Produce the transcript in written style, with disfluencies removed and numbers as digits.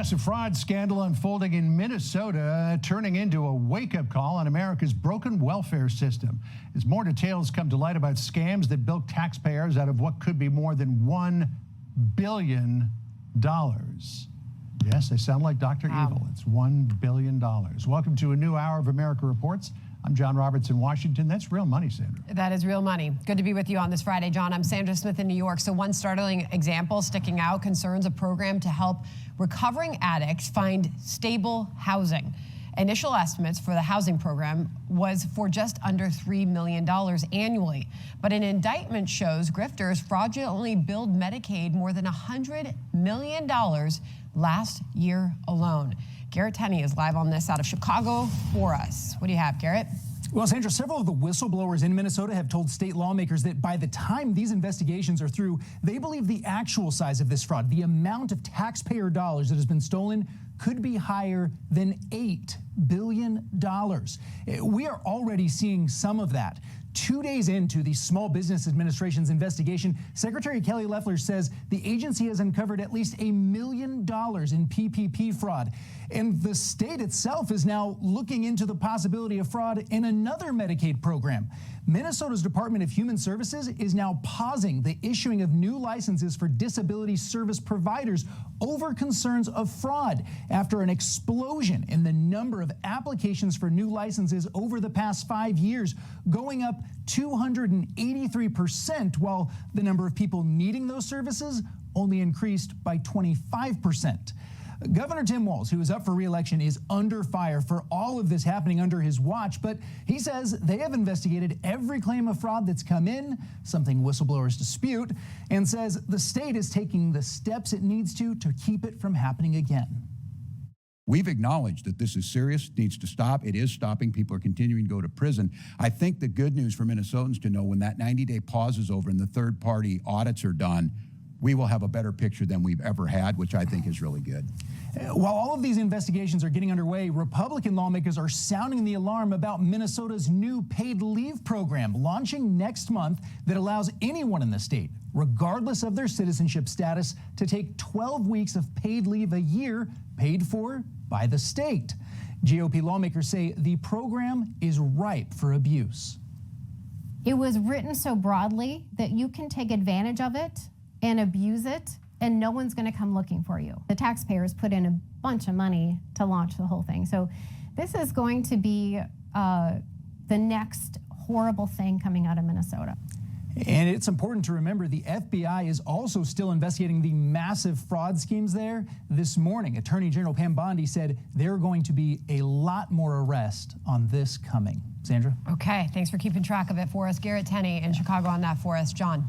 massive fraud scandal unfolding in Minnesota, turning into a wake-up call on America's broken welfare system. As more details come to light about scams that bilk taxpayers out of what could be more than $1 billion. Yes, I sound like Dr. Evil. It's $1 billion. Welcome to a new hour of America Reports. I'm John Roberts in Washington. That's real money, Sandra. That is real money. Good to be with you on this Friday, John. I'm Sandra Smith in New York. So one startling example sticking out concerns a program to help recovering addicts find stable housing. Initial estimates for the housing program was for just under $3 million annually. But an indictment shows grifters fraudulently billed Medicaid more than $100 million last year alone. Garrett Tenney is live on this out of Chicago for us. What do you have, Garrett? Well, Sandra, several of the whistleblowers in Minnesota have told state lawmakers that by the time these investigations are through, they believe the actual size of this fraud, the amount of taxpayer dollars that has been stolen, could be higher than $8 billion. We are already seeing some of that. 2 days into the Small Business Administration's investigation, Secretary Kelly Loeffler says the agency has uncovered at least $1 million in PPP fraud. And the state itself is now looking into the possibility of fraud in another Medicaid program. Minnesota's Department of Human Services is now pausing the issuing of new licenses for disability service providers over concerns of fraud after an explosion in the number of applications for new licenses over the past 5 years, going up 283%, while the number of people needing those services only increased by 25%. Governor Tim Walz, who is up for re-election, is under fire for all of this happening under his watch, but he says they have investigated every claim of fraud that's come in, something whistleblowers dispute, and says the state is taking the steps it needs to keep it from happening again. We've acknowledged that this is serious, needs to stop. It is stopping. People are continuing to go to prison. I think the good news for Minnesotans to know when that 90-day pause is over and the third-party audits are done, we will have a better picture than we've ever had, which I think is really good. While all of these investigations are getting underway, Republican lawmakers are sounding the alarm about Minnesota's new paid leave program launching next month that allows anyone in the state, regardless of their citizenship status, to take 12 weeks of paid leave a year paid for by the state. GOP lawmakers say the program is ripe for abuse. It was written so broadly that you can take advantage of it and abuse it, and no one's going to come looking for you. The taxpayers put in a bunch of money to launch the whole thing. So this is going to be the next horrible thing coming out of Minnesota. And it's important to remember the FBI is also still investigating the massive fraud schemes there. This morning, Attorney General Pam Bondi said there are going to be a lot more arrests on this coming. Sandra? Okay, thanks for keeping track of it for us. Garrett Tenney in Chicago on that for us. John?